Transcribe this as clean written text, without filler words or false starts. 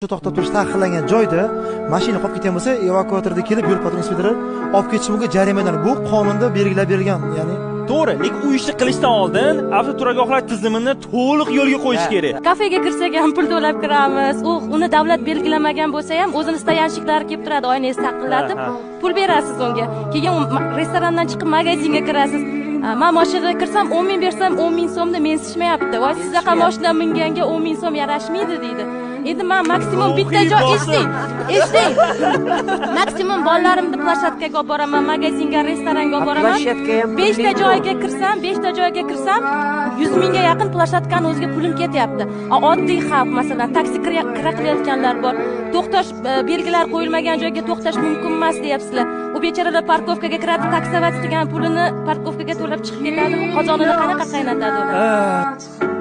Shu to'xtab turish taqiqlangan joyda mashina qolib ketgan bo'lsa, evakuatorda kelib yo'l patrul inspektori olib ketishi mumkin jarimadan. Bu qonunda belgilab berilgan, ya'ni to'g'ri, lekin u ishni qilishdan oldin avtoturargohlar tizimini to'liq yo'lga qo'yish kerak. Kafega kirsak ham pul to'lab kiramiz. Uni davlat belgilamagan bo'lsa ham o'zini stoyanshiklari kelib turadi, oynangizni taqillatib, pul berasiz unga. Keyin restorandan chiqib magazinga kirasiz. Men mashinaga kirsam 10 ming bersam 10 ming so'mni mensishmayapti. Voy, sizga mashina minganga 10 ming so'm yarashmaydi deydi. Endi men maksimum bitta joy eshiting. Maksimum bolalarimni plashatkaga olib boraman, magazinga, restoranga olib boraman. 5 ta joyga kirsam 100 mingga yaqin plashatkani o'ziga pulim ketyapti. Oddiy xalq, masalan, taksi kira qilayotganlar bor. To'xtash belgilar qo'yilmagan joyga to'xtash mumkin emas deyapsizlar. U bechoralar parkovkaga kiradi, taksovat qilgan pulini parkovkaga to'lab chiqib ketadimi? Qozonini qanaqa qaynatadi ular?